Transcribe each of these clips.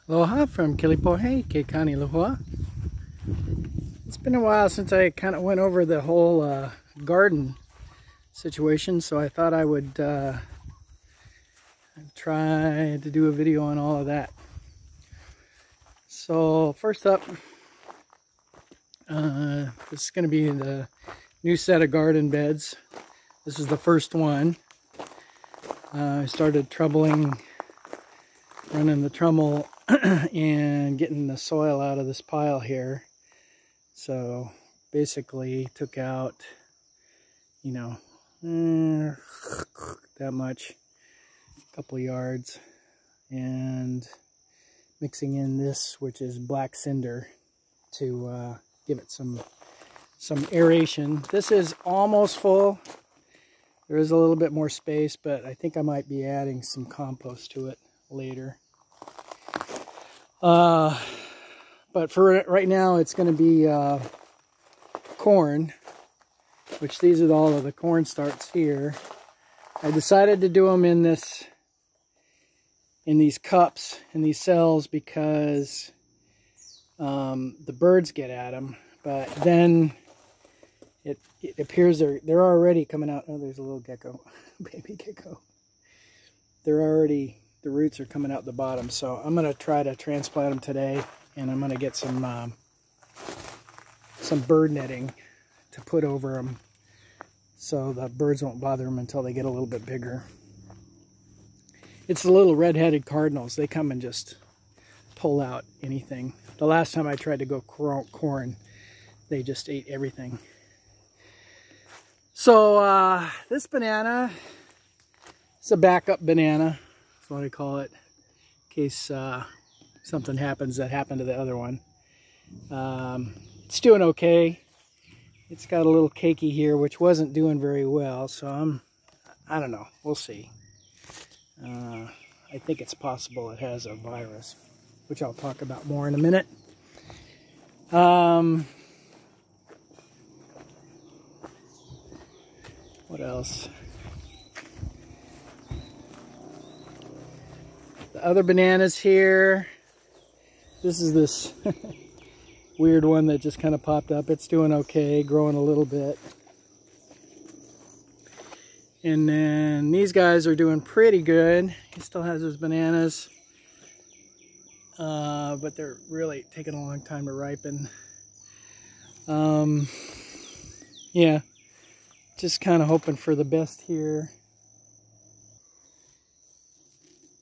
Aloha from Kilipohe, Keikani Lohua. It's been a while since I kind of went over the whole garden situation, so I thought I would try to do a video on all of that. So first up, this is going to be the new set of garden beds. This is the first one. I started running the trommel and getting the soil out of this pile here. So basically took out, you know, that much, a couple yards, and mixing in this, which is black cinder, to give it some aeration. This is almost full. There is a little bit more space, but I think I might be adding some compost to it later. But for right now, it's going to be corn, which these are all of the corn starts here. I decided to do them in these cups, in these cells, because the birds get at them. But then it appears they're already coming out. Oh, there's a little gecko, baby gecko. The roots are coming out the bottom, so I'm going to try to transplant them today, and I'm going to get some bird netting to put over them so the birds won't bother them until they get a little bit bigger. It's the little red-headed cardinals. They come and just pull out anything. The last time I tried to go corn, they just ate everything. So this banana, it's a backup banana. That's what I call it, in case something happens that happened to the other one. It's doing okay. It's got a little cakey here, which wasn't doing very well, so I don't know. We'll see. I think it's possible it has a virus, which I'll talk about more in a minute. What else? The other bananas here. This is this weird one that just kind of popped up. It's doing okay, growing a little bit. And then these guys are doing pretty good. He still has his bananas, but they're really taking a long time to ripen. Yeah, just kind of hoping for the best here.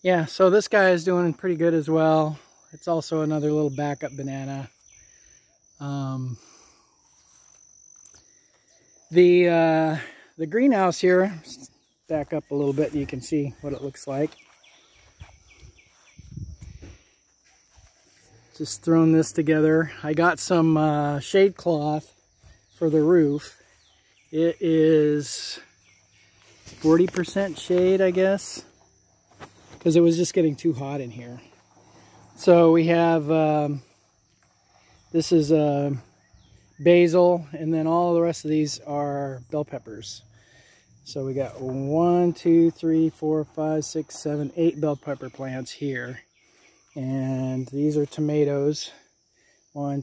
Yeah, so this guy is doing pretty good as well. It's also another little backup banana. The greenhouse here, back up a little bit, you can see what it looks like. Just thrown this together. I got some shade cloth for the roof. It is 40% shade, I guess, because it was just getting too hot in here. So we have, this is basil, and then all the rest of these are bell peppers. So we got 8 bell pepper plants here. And these are tomatoes. 9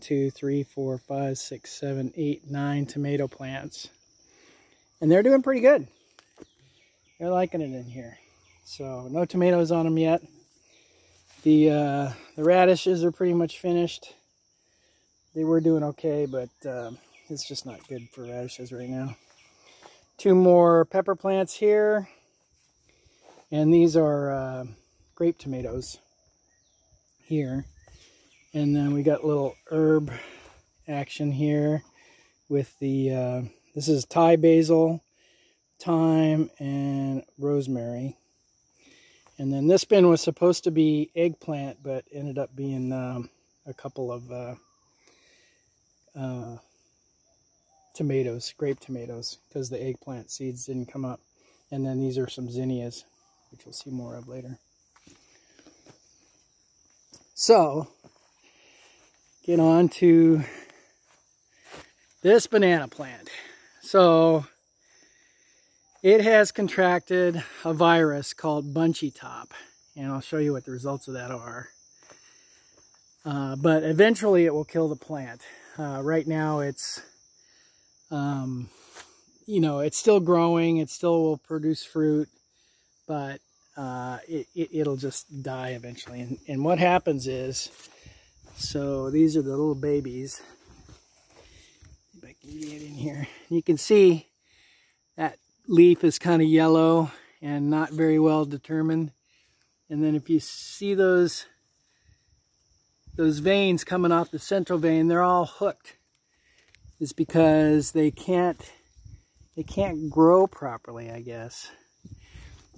tomato plants. And they're doing pretty good. They're liking it in here. So no tomatoes on them yet. The radishes are pretty much finished. They were doing okay, but it's just not good for radishes right now. 2 more pepper plants here. And these are grape tomatoes here. And then we got little herb action here with the, this is Thai basil, thyme, and rosemary. And then this bin was supposed to be eggplant, but ended up being a couple of tomatoes, grape tomatoes, because the eggplant seeds didn't come up. And then these are some zinnias, which we'll see more of later. So, get on to this banana plant. So, it has contracted a virus called bunchy top, and I'll show you what the results of that are. But eventually it will kill the plant. Right now it's, you know, it's still growing. It still will produce fruit, but it'll just die eventually. And what happens is, so these are the little babies. If I can get in here, you can see that leaf is kind of yellow and not very well determined. And then if you see those veins coming off the central vein, they're all hooked. It's because they can't grow properly, I guess.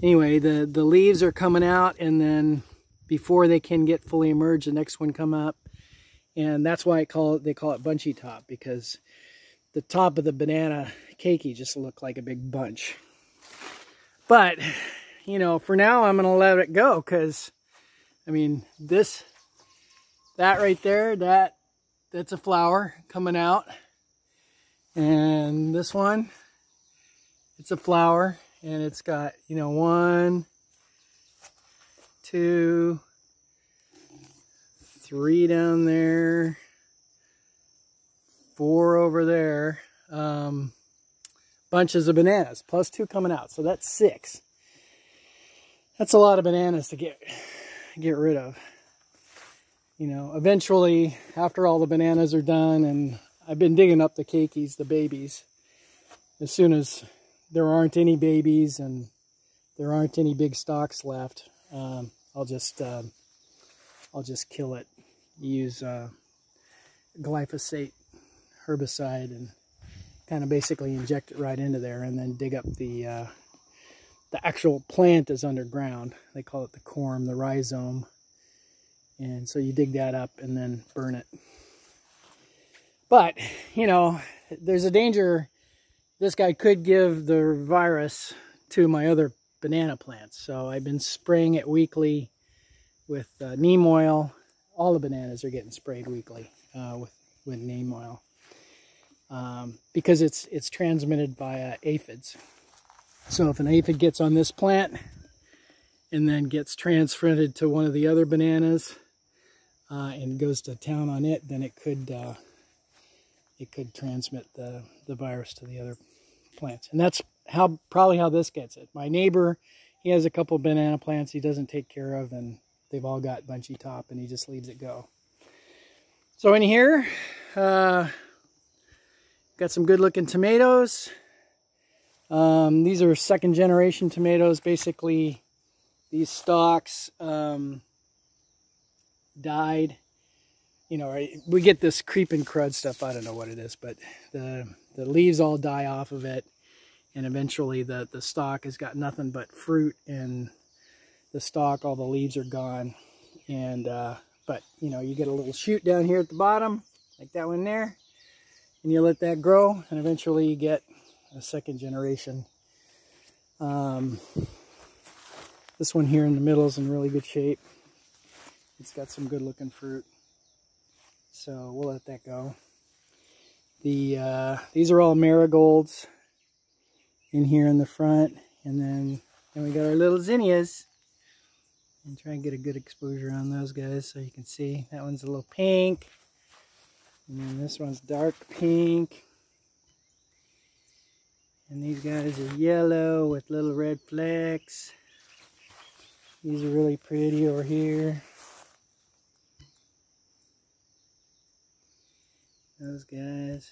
Anyway, the leaves are coming out, and then before they can get fully emerged, the next one come up. And that's why they call it bunchy top, because the top of the banana keiki just looked like a big bunch. But, you know, for now I'm going to let it go, because, I mean, that right there, that's a flower coming out. And this one, it's a flower, and it's got, you know, 1, 2, 3 down there, 4 over there, bunches of bananas, plus 2 coming out. So that's 6. That's a lot of bananas to get rid of. You know, eventually, after all the bananas are done, and I've been digging up the keikis, the babies, as soon as there aren't any babies and there aren't any big stalks left, I'll just kill it. Use glyphosate herbicide and kind of basically inject it right into there, and then dig up the actual plant is underground. They call it the corm, the rhizome. And so you dig that up and then burn it. But, you know, there's a danger this guy could give the virus to my other banana plants. So I've been spraying it weekly with neem oil. All the bananas are getting sprayed weekly with neem oil. Because it's transmitted via aphids. So if an aphid gets on this plant and then gets transferred to one of the other bananas, and goes to town on it, then it could transmit the virus to the other plants. And that's probably how this gets it. My neighbor, he has a couple banana plants he doesn't take care of, and they've all got bunchy top, and he just leaves it go. So in here, got some good looking tomatoes. These are 2nd generation tomatoes. Basically, these stalks died. You know, we get this creeping crud stuff. I don't know what it is, but the leaves all die off of it, and eventually the stalk has got nothing but fruit, and the stalk, all the leaves are gone. And but you know, you get a little shoot down here at the bottom, like that one there, and you let that grow, and eventually you get a 2nd generation. This one here in the middle is in really good shape. It's got some good looking fruit, so we'll let that go. These are all marigolds in here in the front, and then we got our little zinnias. And try and get a good exposure on those guys so you can see. That one's a little pink, and then this one's dark pink, and these guys are yellow with little red flecks. These are really pretty over here. Those guys.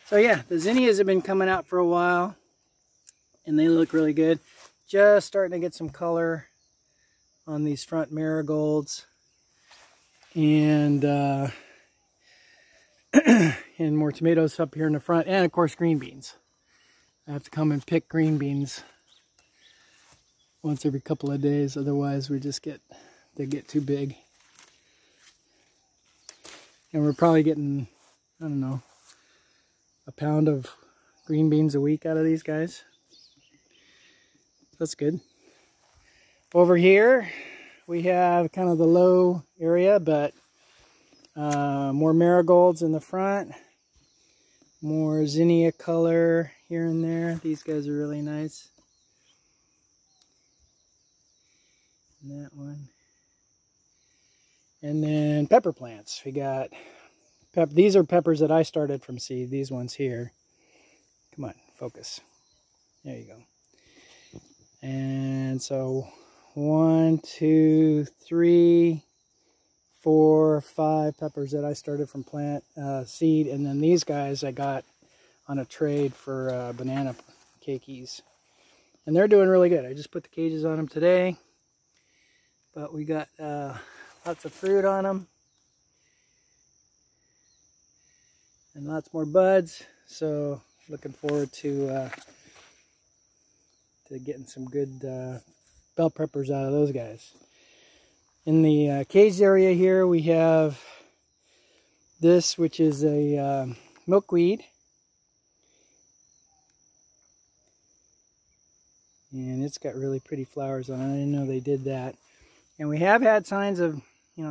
So yeah, the zinnias have been coming out for a while, and they look really good. Just starting to get some color on these front marigolds, and and more tomatoes up here in the front, and of course green beans. I have to come and pick green beans once every couple of days, otherwise they get too big. And we're probably getting, I don't know, a pound of green beans a week out of these guys. That's good. Over here, we have kind of the low area, but more marigolds in the front. More zinnia color here and there. These guys are really nice. And that one. And then pepper plants. We got, these are peppers that I started from seed, these ones here. Come on, focus. There you go. And so 1, 2, 3, 4, 5 peppers that I started from plant seed. And then these guys I got on a trade for banana cakeys. And they're doing really good. I just put the cages on them today. But we got lots of fruit on them. And lots more buds. So looking forward to getting some good bell peppers out of those guys. In the caged area here we have this, which is a milkweed. And it's got really pretty flowers on it. I didn't know they did that. And we have had signs of,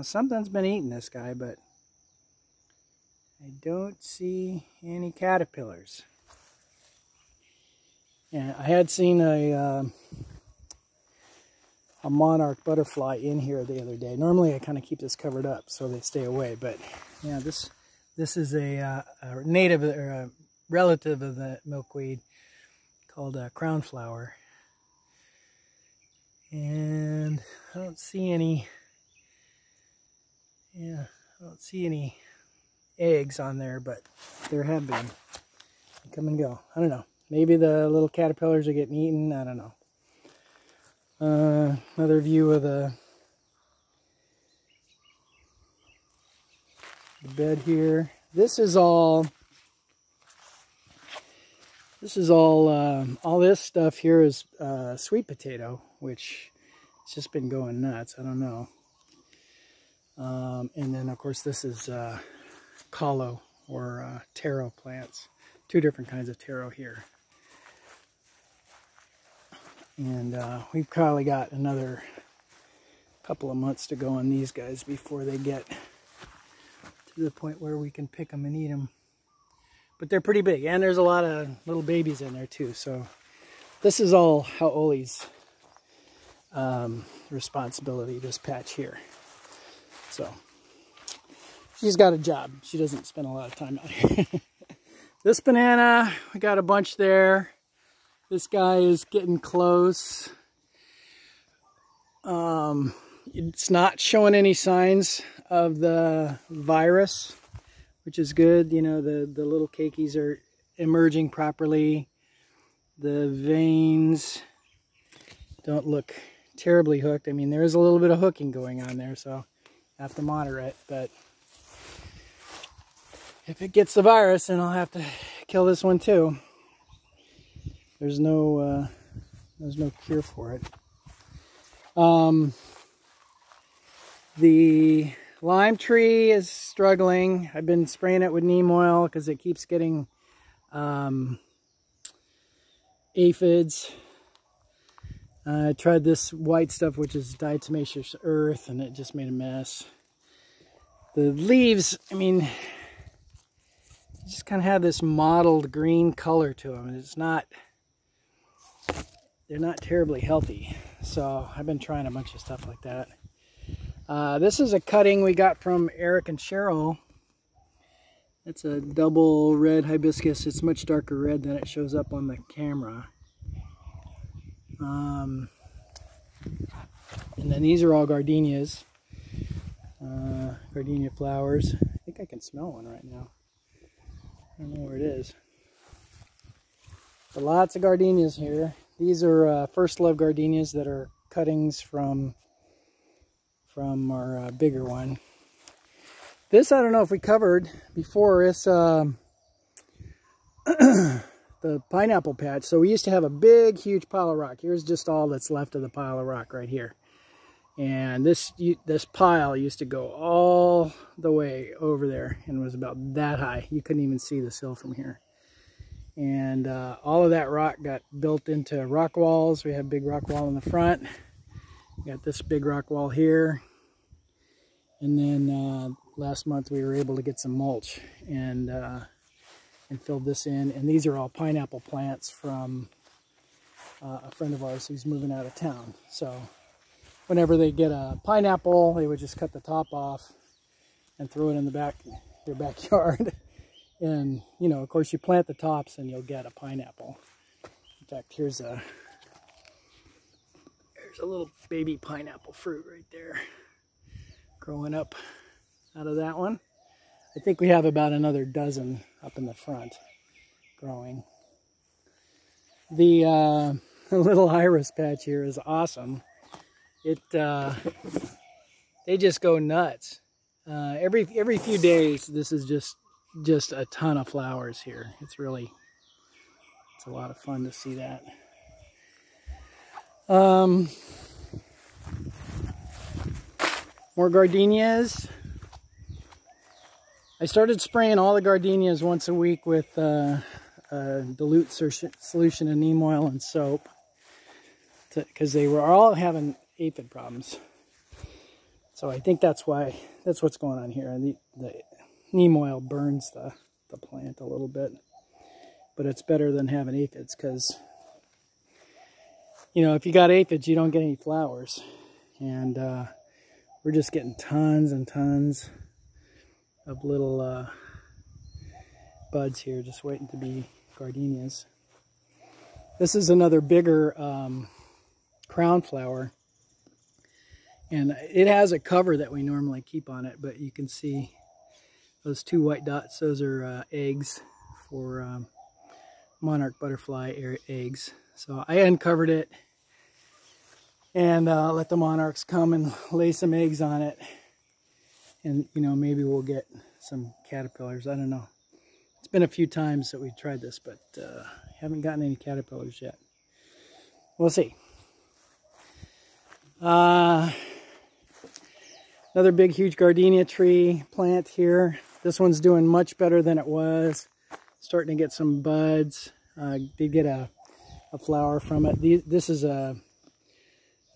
something's been eating this guy, but I don't see any caterpillars. And I had seen a monarch butterfly in here the other day. Normally I kind of keep this covered up so they stay away, but yeah, this is a native or a relative of the milkweed called crown flower. And I don't see any, I don't see any eggs on there, but there have been. They come and go. I don't know. Maybe the little caterpillars are getting eaten. I don't know. Another view of the bed here. This is all this stuff here is sweet potato, which it's just been going nuts. I don't know. And then of course this is calo or taro plants. 2 different kinds of taro here. And we've probably got another couple of months to go on these guys before they get to the point where we can pick them and eat them. But they're pretty big, and there's a lot of little babies in there too. So this is all Haoli's responsibility, this patch here. So she's got a job. She doesn't spend a lot of time out here. This banana, we got a bunch there. This guy is getting close. It's not showing any signs of the virus, which is good. The little cakeys are emerging properly. The veins don't look terribly hooked. I mean, there is a little bit of hooking going on there, so I have to monitor it. But if it gets the virus, then I'll have to kill this one too. There's no cure for it. The lime tree is struggling. I've been spraying it with neem oil because it keeps getting aphids. I tried this white stuff, which is diatomaceous earth, and it just made a mess. The leaves, I mean, just kind of have this mottled green color to them, and they're not terribly healthy. So I've been trying a bunch of stuff like that. This is a cutting we got from Eric and Cheryl. It's a double red hibiscus. It's much darker red than it shows up on the camera. And then these are all gardenias. Gardenia flowers. I think I can smell one right now. I don't know where it is. But lots of gardenias here. These are First Love gardenias that are cuttings from our bigger one. This I don't know if we covered before. It's the pineapple patch. So we used to have a big, huge pile of rock. Here's just all that's left of the pile of rock right here. And this pile used to go all the way over there and was about that high. You couldn't even see the sill from here. And all of that rock got built into rock walls. We have a big rock wall in the front. We got this big rock wall here. And then last month we were able to get some mulch and filled this in. And these are all pineapple plants from a friend of ours who's moving out of town. So whenever they get a pineapple, they would just cut the top off and throw it in your backyard. And, you know, of course, you plant the tops and you'll get a pineapple. In fact, here's a little baby pineapple fruit right there growing up out of that one. I think we have about another dozen up in the front growing. The little iris patch here is awesome. They just go nuts. Every few days, this is just a ton of flowers here. It's a lot of fun to see that. More gardenias. I started spraying all the gardenias once a week with dilute solution of neem oil and soap, because they were all having aphid problems. So I think that's what's going on here. The neem oil burns the plant a little bit, but it's better than having aphids, because, you know, if you got aphids, you don't get any flowers. And we're just getting tons and tons of little buds here, just waiting to be gardenias. This is another bigger crown flower, and it has a cover that we normally keep on it, but you can see those two white dots. Those are eggs for monarch butterfly eggs. So I uncovered it and let the monarchs come and lay some eggs on it, and, you know, maybe we'll get some caterpillars. I don't know. It's been a few times that we've tried this, but haven't gotten any caterpillars yet. We'll see. Another big, huge gardenia tree plant here. This one's doing much better than it was. Starting to get some buds. Did get a flower from it. This is a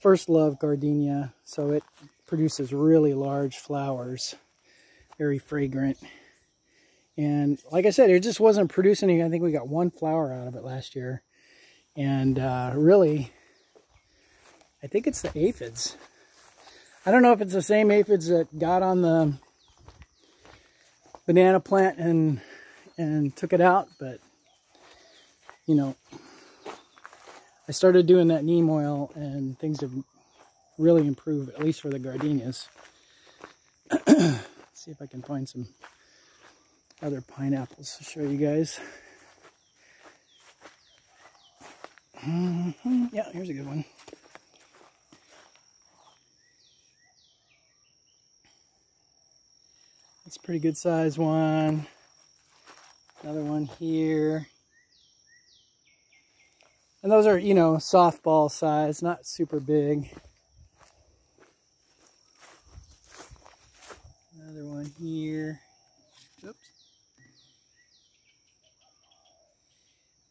First Love gardenia, so it produces really large flowers, very fragrant. And like I said, it just wasn't producing any. I think we got one flower out of it last year. And really, I think it's the aphids. I don't know if it's the same aphids that got on the banana plant and took it out, but, you know, I started doing that neem oil and things have really improved, at least for the gardenias. Let's see if I can find some other pineapples to show you guys. Yeah, here's a good one. That's a pretty good size one. Another one here. And those are, you know, softball size, not super big. Another one here. Oops.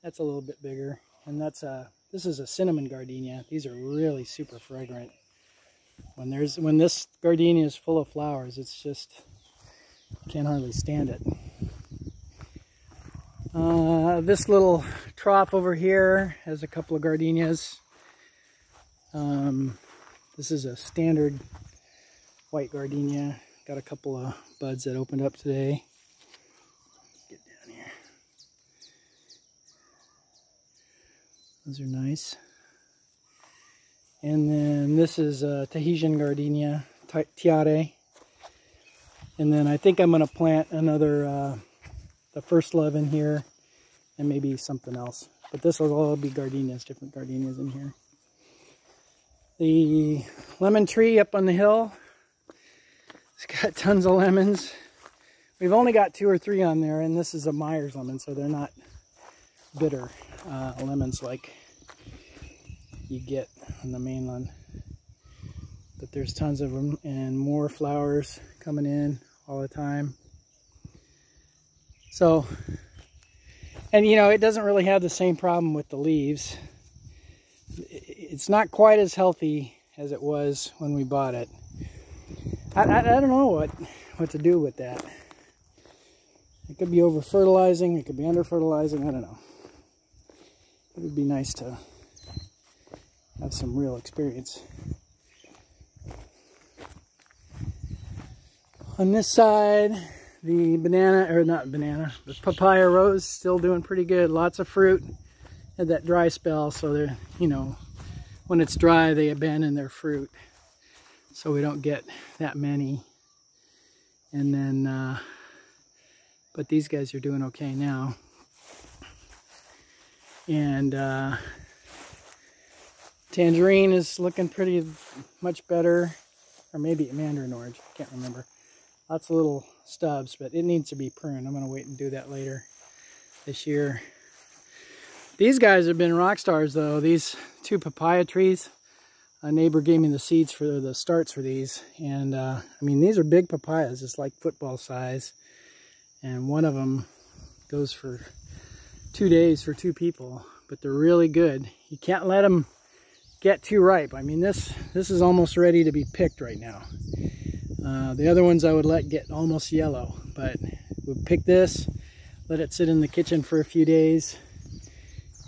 That's a little bit bigger. And this is a cinnamon gardenia. These are really super fragrant. When this gardenia is full of flowers, it's just, can't hardly stand it. This little trough over here has a couple of gardenias. This is a standard white gardenia. Got a couple of buds that opened up today. Get down here. Those are nice. And then this is a Tahitian gardenia, Tiare. And then I think I'm going to plant another, the First Love in here, and maybe something else. But this will all be gardenias, different gardenias in here. The lemon tree up on the hill, it's got tons of lemons. We've only got 2 or 3 on there, and this is a Myers lemon, so they're not bitter lemons like you get on the mainland. But there's tons of them, and more flowers coming in all the time. So, and you know, it doesn't really have the same problem with the leaves. It's not quite as healthy as it was when we bought it. I don't know what to do with that. It could be over fertilizing, it could be under fertilizing, I don't know. It would be nice to have some real experience. On this side, the the papaya rose still doing pretty good. Lots of fruit. Had that dry spell, so they're, you know, when it's dry, they abandon their fruit. So we don't get that many. And then, but these guys are doing okay now. And tangerine is looking pretty much better. Or maybe mandarin orange, I can't remember. Lots of little stubs, but it needs to be pruned. I'm gonna wait and do that later this year. These guys have been rock stars though. These 2 papaya trees. A neighbor gave me the seeds for the starts for these. And I mean, these are big papayas, just like football size. And one of them goes for 2 days for 2 people, but they're really good. You can't let them get too ripe. I mean, this is almost ready to be picked right now. The other ones I would let get almost yellow, but we'll pick this, let it sit in the kitchen for a few days,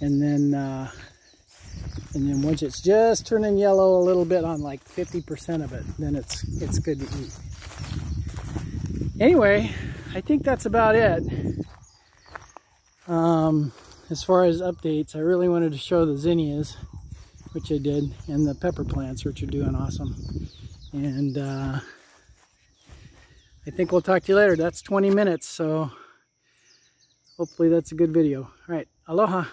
and then once it's just turning yellow a little bit on like 50% of it, then it's good to eat. Anyway, I think that's about it. As far as updates, I really wanted to show the zinnias, which I did, and the pepper plants, which are doing awesome. And I think we'll talk to you later. That's 20 minutes, so hopefully that's a good video. All right, aloha.